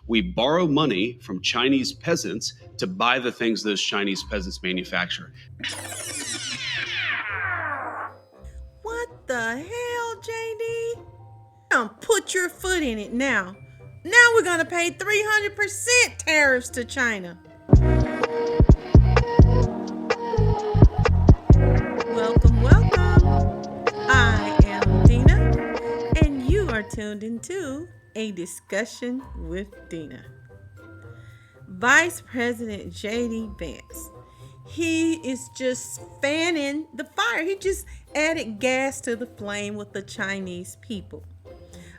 We borrow money from Chinese peasants to buy the things those Chinese peasants manufacture. What the hell, JD? Put your foot in it now. Now we're going to pay 300% tariffs to China. Welcome. I am Dena, and you are tuned into A Discussion with Dena. Vice President J.D. Vance, he is just fanning the fire. He just added gas to the flame with the Chinese people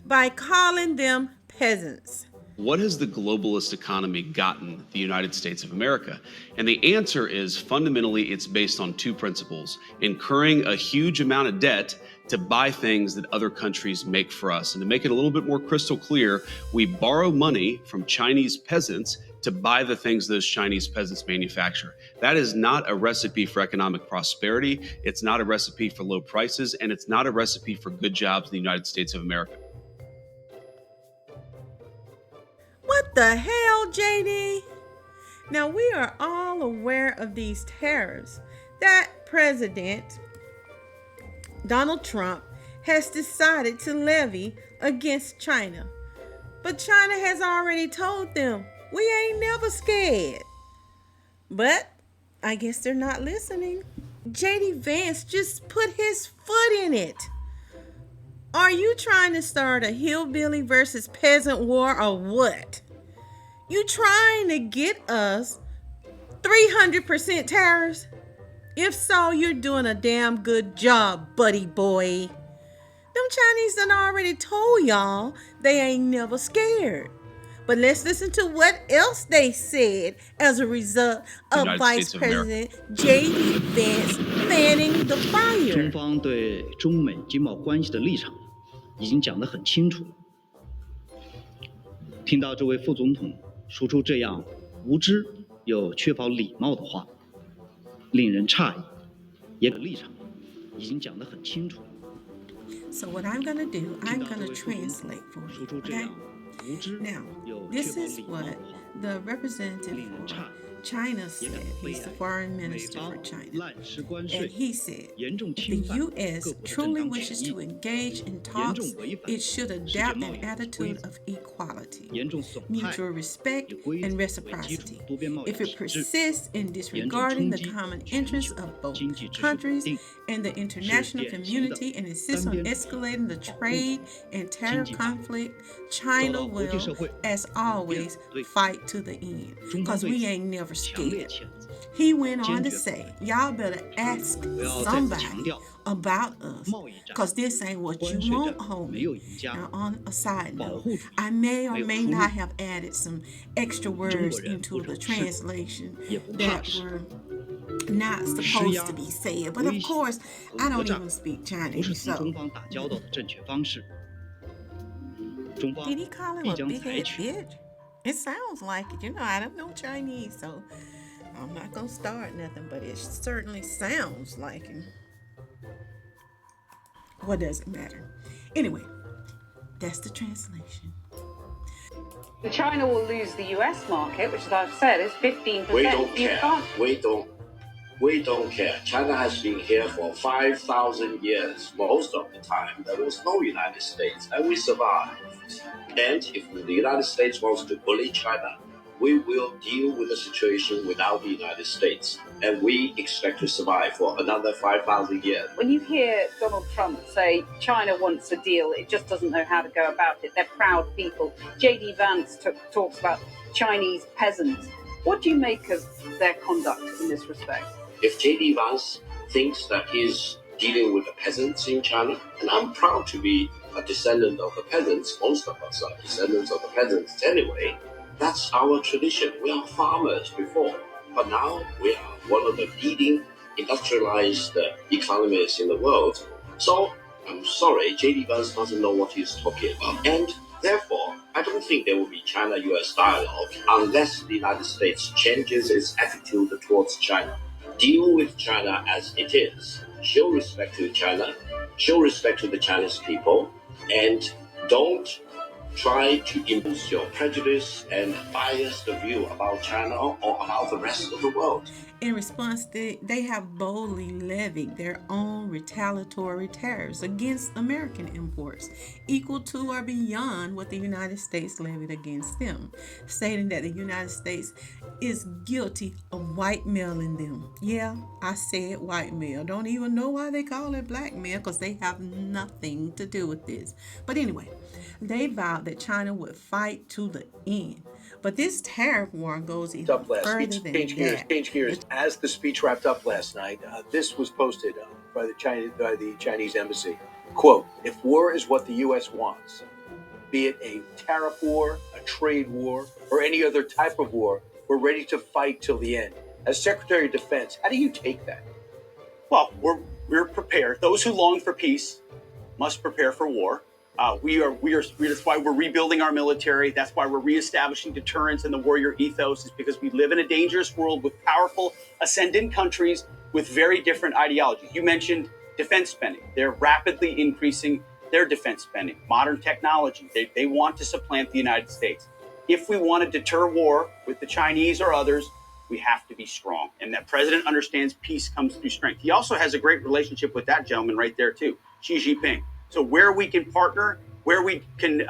by calling them peasants. What has the globalist economy gotten the United States of America? And the answer is fundamentally it's based on two principles: incurring a huge amount of debt to buy things that other countries make for us. And to make it a little bit more crystal clear, we borrow money from Chinese peasants to buy the things those Chinese peasants manufacture. That is not a recipe for economic prosperity. It's not a recipe for low prices, and it's not a recipe for good jobs in the United States of America. What the hell, JD? Now, we are all aware of these tariffs that President Donald Trump has decided to levy against China. But China has already told them, we ain't never scared. But I guess they're not listening. J.D. Vance just put his foot in it. Are you trying to start a hillbilly versus peasant war or what? You trying to get us 300% tariffs? If so, you're doing a damn good job, buddy boy. Them Chinese done already told y'all they ain't never scared. But let's listen to what else they said as a result of Vice President J.D. Vance fanning the fire. 中方对中美经贸关系的立场已经讲得很清楚。听到这位副总统说出这样无知又缺乏礼貌的话，令人诧异。也立场已经讲得很清楚。So what I'm going to do, I'm going to translate for you. Okay? Now, this is what the representative for China said. He's the foreign minister for China. And he said, if the U.S. truly wishes to engage in talks, it should adopt an attitude of equality, mutual respect, and reciprocity. If it persists in disregarding the common interests of both countries and the international community and insists on escalating the trade and tariff conflict, China will, as always, fight to the end, because we ain't never scared. He went on to say, y'all better ask somebody about us, because this ain't what you want, homie. Now, on a side note, I may or may not have added some extra words into the translation that were not supposed to be said. But of course, I don't even speak Chinese, so. Did he call him a big-head bitch? It sounds like it. You know, I don't know Chinese, so I'm not going to start nothing, but it certainly sounds like him. What does it matter? Anyway, that's the translation. China will lose the U.S. market, which, as I've said, is 15%. We don't care. We don't care. China has been here for 5,000 years. Most of the time, there was no United States, and we survived. And if the United States wants to bully China, we will deal with the situation without the United States. And we expect to survive for another 5,000 years. When you hear Donald Trump say China wants a deal, it just doesn't know how to go about it. They're proud people. J.D. Vance talks about Chinese peasants. What do you make of their conduct in this respect? If J.D. Vance thinks that he's dealing with the peasants in China, and I'm proud to be a descendant of the peasants, most of us are descendants of the peasants anyway, that's our tradition. We are farmers before, but now we are one of the leading industrialized economies in the world. So I'm sorry, J.D. Vance doesn't know what he's talking about. And therefore, I don't think there will be China-US dialogue unless the United States changes its attitude towards China. Deal with China as it is. Show respect to China. Show respect to the Chinese people. And don't try to impose your prejudice and biased view about China or about the rest of the world. In response, they have boldly levied their own retaliatory tariffs against American imports, equal to or beyond what the United States levied against them, stating that the United States is guilty of whitemailing them. Yeah, I said whitemail. Don't even know why they call it blackmail because they have nothing to do with this. But anyway, they vowed that China would fight to the end. But this tariff war goes even further than that. Change gears. As the speech wrapped up last night, this was posted by the Chinese embassy. Quote, if war is what the U.S. wants, be it a tariff war, a trade war, or any other type of war, we're ready to fight till the end. As Secretary of Defense, how do you take that? Well, we're prepared. Those who long for peace must prepare for war. That's why we're rebuilding our military. That's why we're reestablishing deterrence and the warrior ethos, is because we live in a dangerous world with powerful ascendant countries with very different ideologies. You mentioned defense spending. They're rapidly increasing their defense spending, modern technology. They want to supplant the United States. If we want to deter war with the Chinese or others, we have to be strong. And that president understands peace comes through strength. He also has a great relationship with that gentleman right there too, Xi Jinping. So where we can partner, where we can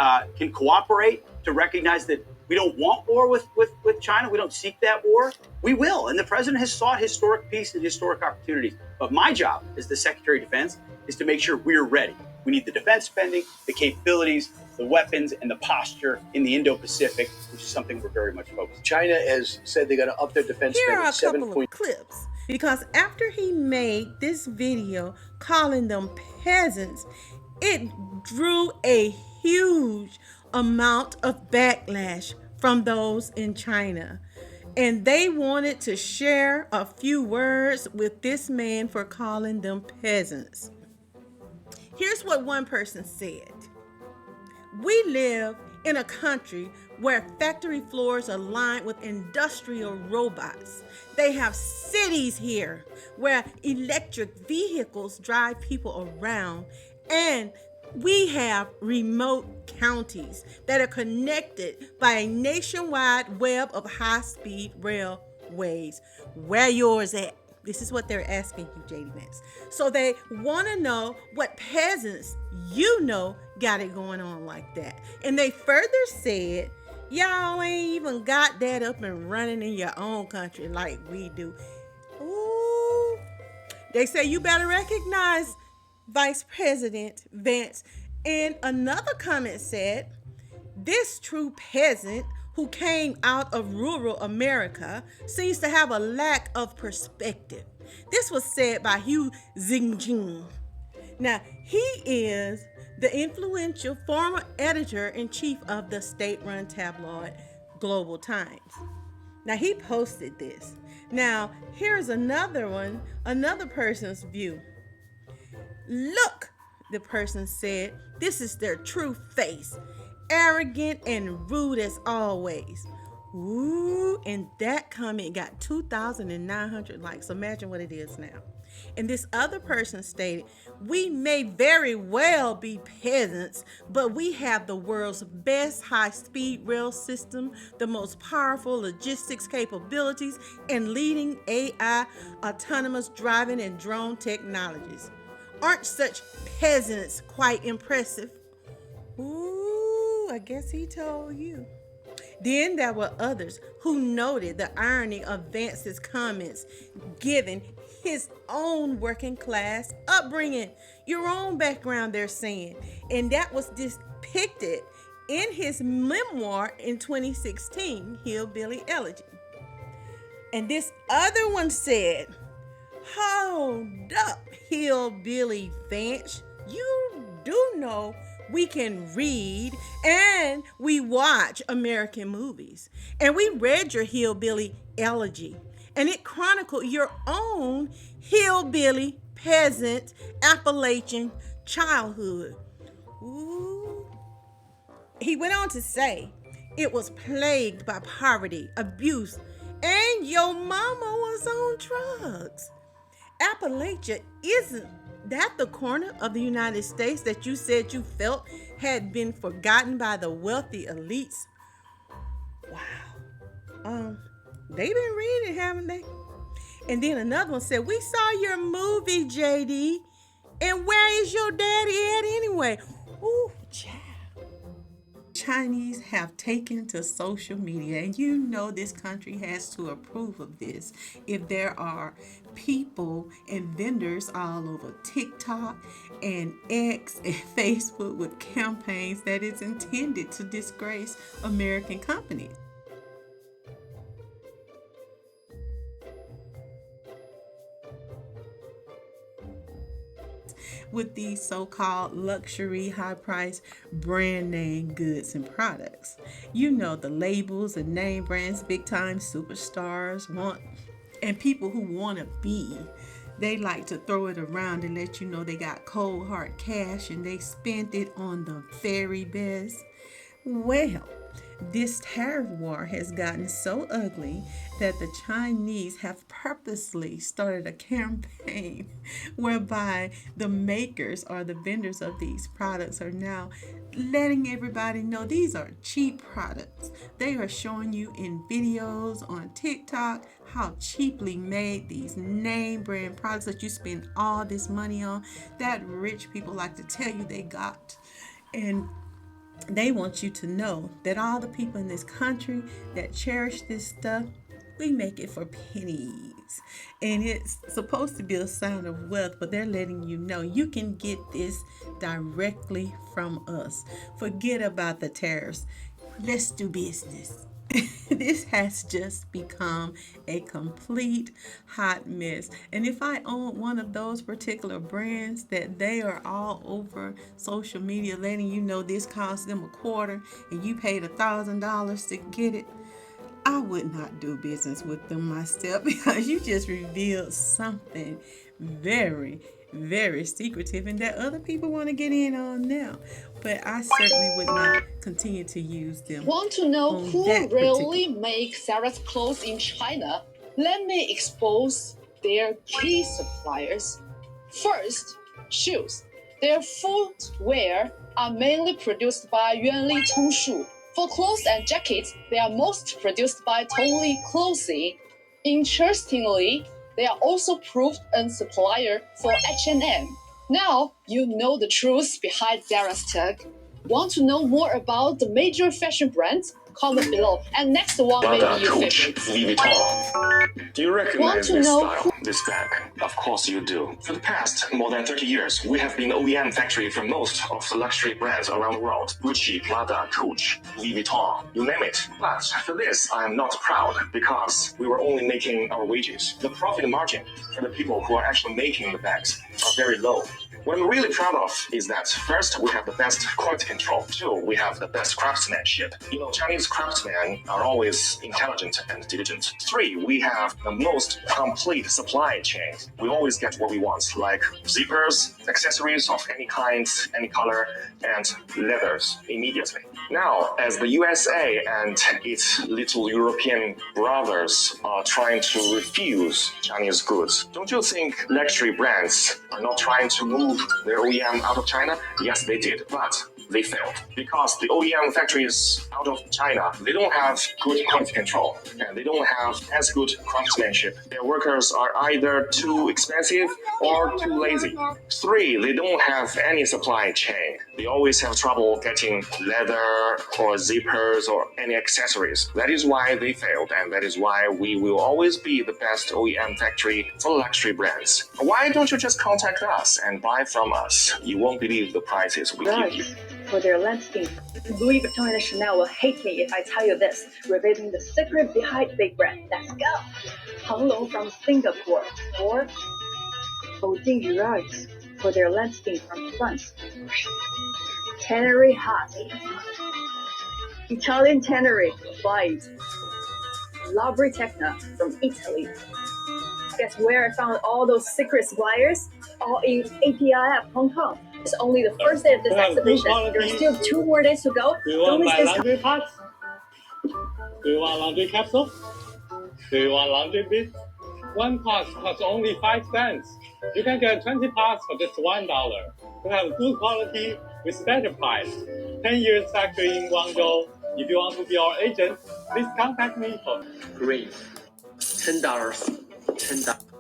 cooperate to recognize that we don't want war with China, we don't seek that war, we will. And the president has sought historic peace and historic opportunities. But my job as the Secretary of Defense is to make sure we're ready. We need the defense spending, the capabilities, the weapons, and the posture in the Indo-Pacific, which is something we're very much focused on. China has said they're going to up their defense Here are spending. a couple of clips. Because after he made this video calling them peasants, it drew a huge amount of backlash from those in China. And they wanted to share a few words with this man for calling them peasants. Here's what one person said. We live in a country where factory floors are lined with industrial robots. They have cities here where electric vehicles drive people around, and we have remote counties that are connected by a nationwide web of high-speed railways. Where yours at? This is what they're asking you, JD Vance. So they want to know what peasants got it going on like that. And they further said, y'all ain't even got that up and running in your own country like we do. Ooh. They say you better recognize Vice President Vance. And another comment said, this true peasant who came out of rural America seems to have a lack of perspective. This was said by Hu Xinjing. Now, he is the influential former editor-in-chief of the state-run tabloid Global Times. Now, he posted this. Now, here's another person's view. Look, the person said, this is their true face. Arrogant and rude as always. Ooh, and that comment got 2,900 likes. Imagine what it is now. And this other person stated, we may very well be peasants, but we have the world's best high-speed rail system, the most powerful logistics capabilities, and leading AI, autonomous driving, and drone technologies. Aren't such peasants quite impressive? Ooh, I guess he told you. Then there were others who noted the irony of Vance's comments, given his own working class upbringing, your own background, they're saying. And that was depicted in his memoir in 2016, Hillbilly Elegy. And this other one said, hold up, Hillbilly Vance, you do know we can read and we watch American movies. And we read your Hillbilly Elegy, and it chronicled your own hillbilly peasant Appalachian childhood. Ooh. He went on to say it was plagued by poverty, abuse, and your mama was on drugs. Appalachia, isn't that the corner of the United States that you said you felt had been forgotten by the wealthy elites. Wow. They've been reading, haven't they? And then another one said, "We saw your movie, JD. And where is your daddy at anyway?" Ooh, child. Chinese have taken to social media, and you know this country has to approve of this. If there are people and vendors all over TikTok and X and Facebook with campaigns that is intended to disgrace American companies. With these so-called luxury high-price brand name goods and products. You know the labels and name brands big time superstars want, and people who want to be, they like to throw it around and let you know they got cold hard cash and they spent it on the very best. Well, this tariff war has gotten so ugly that the Chinese have purposely started a campaign whereby the makers or the vendors of these products are now letting everybody know these are cheap products. They are showing you in videos on TikTok how cheaply made these name brand products that you spend all this money on, that rich people like to tell you they got. And they want you to know that all the people in this country that cherish this stuff, we make it for pennies. And it's supposed to be a sign of wealth, but they're letting you know you can get this directly from us. Forget about the tariffs. Let's do business. This has just become a complete hot mess. And if I own one of those particular brands that they are all over social media letting you know this cost them $250 and you paid $1,000 to get it, I would not do business with them myself because you just revealed something very, very secretive and that other people want to get in on now. But I certainly would not continue to use them. Want to know who really makes Sarah's clothes in China? Let me expose their key suppliers. First, shoes. Their footwear are mainly produced by Yuanli Tongshu. For clothes and jackets, they are most produced by Tongli Clothing. Interestingly, they are also proved a supplier for H&M. Now you know the truth behind Zara's tag. Want to know more about the major fashion brands? Comment below. And next one may be your favorite. Louis Vuitton. Do you recognize this style, this bag? Of course you do. For the past more than 30 years, we have been OEM factory for most of the luxury brands around the world. Gucci, Prada, Coach, Louis Vuitton, you name it. But for this, I am not proud because we were only making our wages. The profit margin for the people who are actually making the bags are very low. What I'm really proud of is that first, we have the best quality control. Two, we have the best craftsmanship. You know, Chinese craftsmen are always intelligent and diligent. Three, we have the most complete supply chain. We always get what we want, like zippers, accessories of any kind, any color, and leathers immediately. Now, as the U.S.A. and its little European brothers are trying to refuse Chinese goods, don't you think luxury brands are not trying to move their OEM out of China? Yes, they did, but they failed because the OEM factories out of China, they don't have good quality control and they don't have as good craftsmanship. Their workers are either too expensive or too lazy. Three, they don't have any supply chain. They always have trouble getting leather or zippers or any accessories. That is why they failed, and that is why we will always be the best OEM factory for luxury brands. Why don't you just contact us and buy from us? You won't believe the prices we give you. For their landscape, Louis Vuitton and Chanel will hate me if I tell you this, revealing the secret behind big brand. Let's go! Hang Long from Singapore, or Boudin Giraud for their landscape from France. Tannery Hot, Italian Tannery, Vibes. Labri Tecna from Italy. Guess where I found all those secret suppliers? All in APIF Hong Kong. It's only the first day of this exhibition. There's still 2 more days to go. Don't miss this. Laundry parts? Do you want laundry capsule? Do you want laundry bits? One part costs only 5 cents. You can get 20 parts for just $1. To have good quality, with better price. 10 years factory in Guangzhou. If you want to be our agent, please contact me for Green. $10, $10,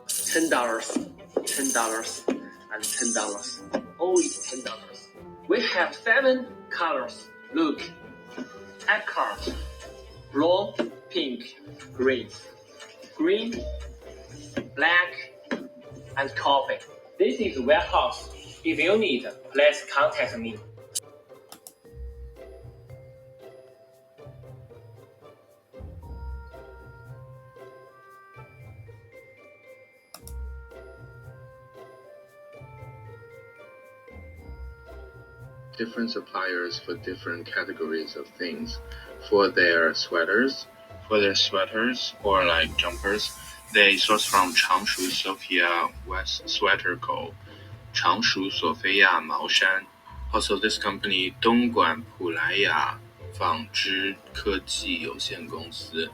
$10, $10, and $10. Always $10. We have 7 colors. Look, egg card, blue, pink, green, green, black, and coffee. This is warehouse. If you need, please contact me. Different suppliers for different categories of things. For their sweaters or like jumpers, they source from Changshu Sophia West Sweater Co., Changshu Sophia Maoshan. Also, this company 东莞普莱雅纺织科技有限公司，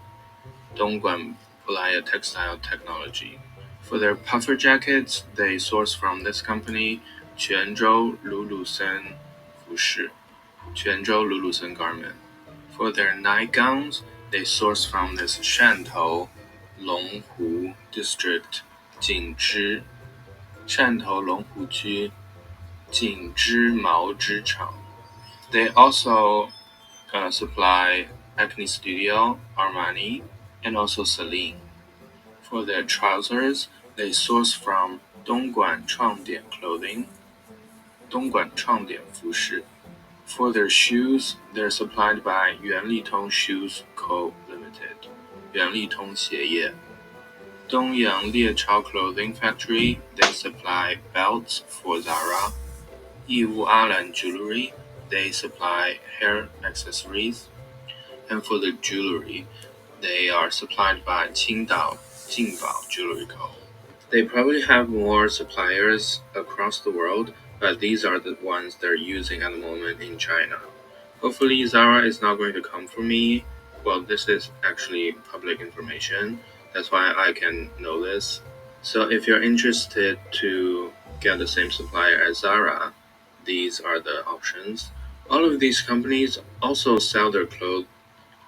东莞普莱雅 Textile Technology. For their puffer jackets, they source from this company, 泉州鲁鲁森服饰，泉州鲁鲁森 Garment. For their nightgowns, they source from this 汕头龙湖 District 锦织，汕头龙湖区锦织毛织厂。They also supply Acne Studio, Armani, and also Celine. For their trousers, they source from 东莞创点 Clothing, 东莞创点服饰。For their shoes, they're supplied by 元利通 Shoes Co. Limited, 元利通鞋业。东洋列超 Clothing Factory, they supply belts for Zara. 义乌阿兰 Jewelry, they supply hair accessories. And for the jewelry, they are supplied by 青岛劲宝 Jewelry Co. They probably have more suppliers across the world, but these are the ones they're using at the moment in China. Hopefully Zara is not going to come for me. Well, this is actually public information. That's why I can know this. So if you're interested to get the same supplier as Zara, these are the options. All of these companies also sell their clothes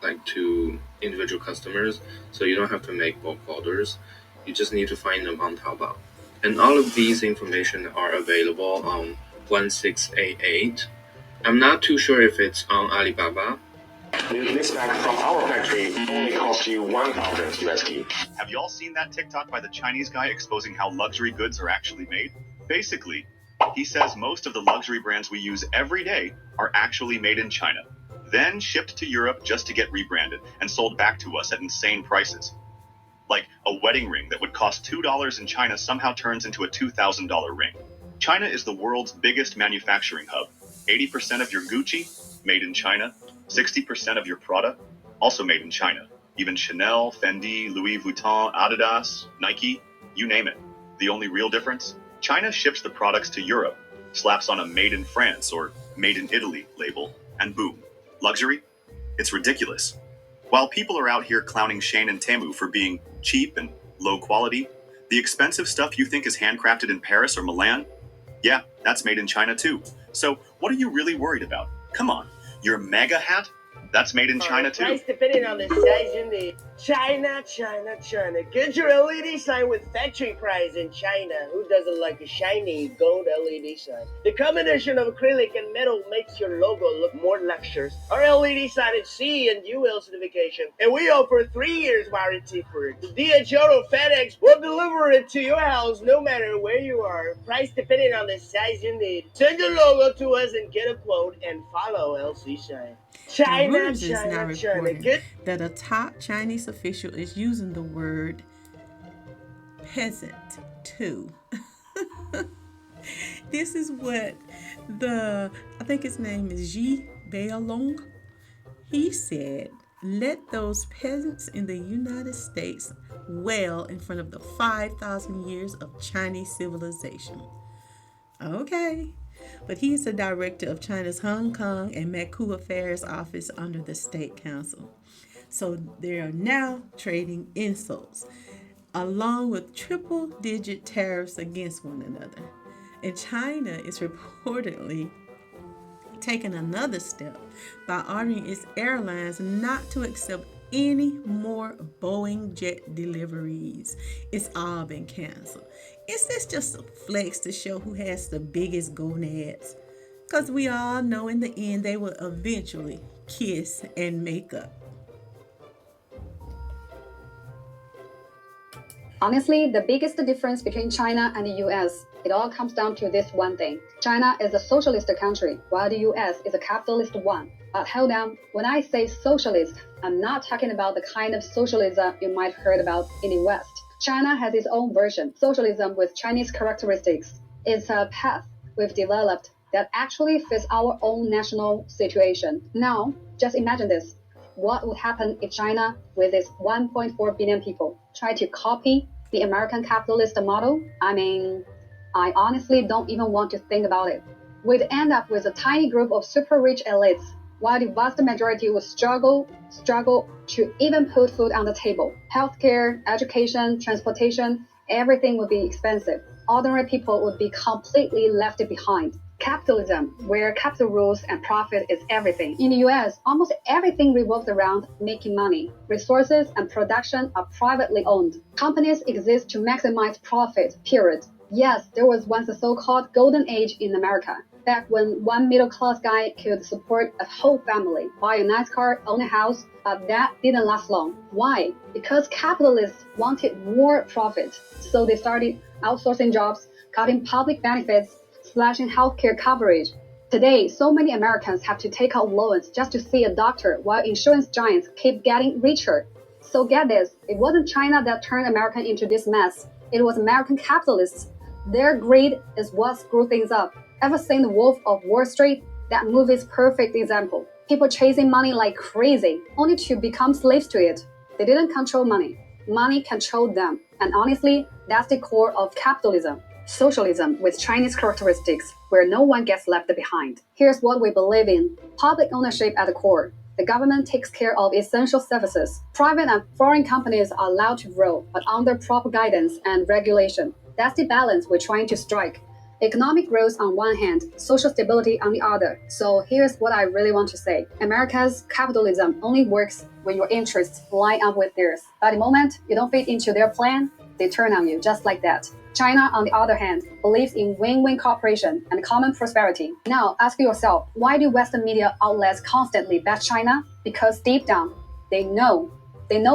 like to individual customers, so you don't have to make bulk orders. You just need to find them on Taobao. And all of these information are available on 1688. I'm not too sure if it's on Alibaba. This bag from our factory only costs you 1,000 USD. Have you all seen that TikTok by the Chinese guy exposing how luxury goods are actually made? Basically, he says most of the luxury brands we use every day are actually made in China, then shipped to Europe just to get rebranded and sold back to us at insane prices. Like a wedding ring that would cost $2 in China somehow turns into a $2,000 ring. China is the world's biggest manufacturing hub. 80% of your Gucci, made in China. 60% of your Prada, also made in China. Even Chanel, Fendi, Louis Vuitton, Adidas, Nike, you name it. The only real difference? China ships the products to Europe, slaps on a made in France or made in Italy label, and boom. Luxury? It's ridiculous. While people are out here clowning Shane and Temu for being cheap and low quality, the expensive stuff you think is handcrafted in Paris or Milan? Yeah, that's made in China too. So what are you really worried about? Come on, your mega hat? That's made in China too. Price depending on the size you need. China, China, China. Get your LED sign with factory price in China. Who doesn't like a shiny gold LED sign? The combination of acrylic and metal makes your logo look more luxurious. Our LED sign is CE and UL certification, and we offer 3 years warranty for it. The DHL or FedEx will deliver it to your house no matter where you are. Price depending on the size you need. Send your logo to us and get a quote and follow LC sign. Now, Reuters is now reporting that a top Chinese official is using the word peasant too. This is what I think his name is Ji Beilong. He said, let those peasants in the United States wail in front of the 5,000 years of Chinese civilization. Okay. But he is the director of China's Hong Kong and Macau Affairs Office under the State Council. So they are now trading insults, along with triple-digit tariffs against one another. And China is reportedly taken another step by ordering its airlines not to accept any more Boeing jet deliveries. It's all been canceled. Is this just a flex to show who has the biggest gonads? Because we all know in the end they will eventually kiss and make up. Honestly, the biggest difference between China and the U.S., it all comes down to this one thing. China is a socialist country, while the U.S. is a capitalist one. But hold on, when I say socialist, I'm not talking about the kind of socialism you might have heard about in the West. China has its own version, socialism with Chinese characteristics. It's a path we've developed that actually fits our own national situation. Now, just imagine this. What would happen if China, with its 1.4 billion people, tried to copy the American capitalist model? I mean, I honestly don't even want to think about it. We'd end up with a tiny group of super rich elites, while the vast majority would struggle to even put food on the table. Healthcare, education, transportation, everything would be expensive. Ordinary people would be completely left behind. Capitalism, where capital rules and profit is everything. In the US, almost everything revolves around making money. Resources and production are privately owned. Companies exist to maximize profit, period. Yes, there was once a so-called golden age in America, back when one middle-class guy could support a whole family, buy a nice car, own a house, but that didn't last long. Why? Because capitalists wanted more profit, so they started outsourcing jobs, cutting public benefits, slashing healthcare coverage. Today, so many Americans have to take out loans just to see a doctor, while insurance giants keep getting richer. So get this, it wasn't China that turned America into this mess. It was American capitalists. Their greed is what screwed things up. Ever seen The Wolf of Wall Street? That movie's perfect example. People chasing money like crazy, only to become slaves to it. They didn't control money. Money controlled them. And honestly, that's the core of capitalism. Socialism with Chinese characteristics, where no one gets left behind. Here's what we believe in. Public ownership at the core. The government takes care of essential services. Private and foreign companies are allowed to grow, but under proper guidance and regulation. That's the balance we're trying to strike. Economic growth on one hand, social stability on the other. So here's what I really want to say. America's capitalism only works when your interests line up with theirs. But the moment you don't fit into their plan, they turn on you just like that. China, on the other hand, believes in win-win cooperation and common prosperity. Now, ask yourself, why do Western media outlets constantly bash China? Because deep down, they know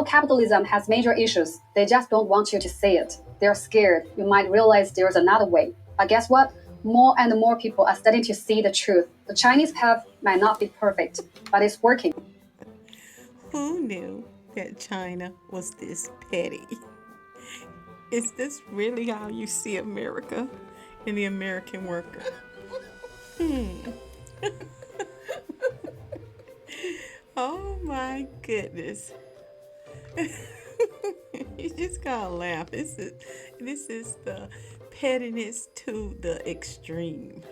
capitalism has major issues. They just don't want you to see it. They're scared you might realize there's another way. But guess what? More and more people are starting to see the truth. The Chinese path might not be perfect, but it's working. Who knew that China was this petty? Is this really how you see America and the American worker? Oh my goodness. You just gotta laugh. This is the pettiness to the extreme.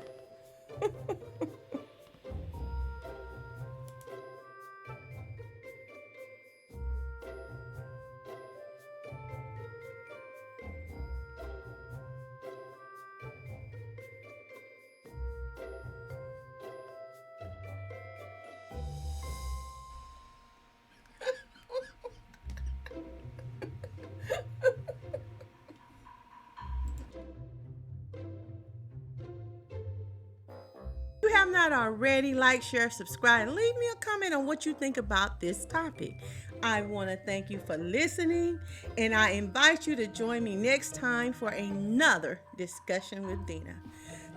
If you have not already, like, share, subscribe, and leave me a comment on what you think about this topic. I want to thank you for listening, and I invite you to join me next time for another discussion with Dena.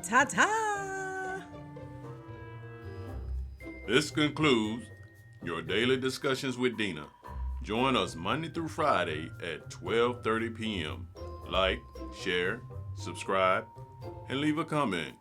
Ta-ta! This concludes your daily discussions with Dena. Join us Monday through Friday at 12:30 p.m. Like, share, subscribe, and leave a comment.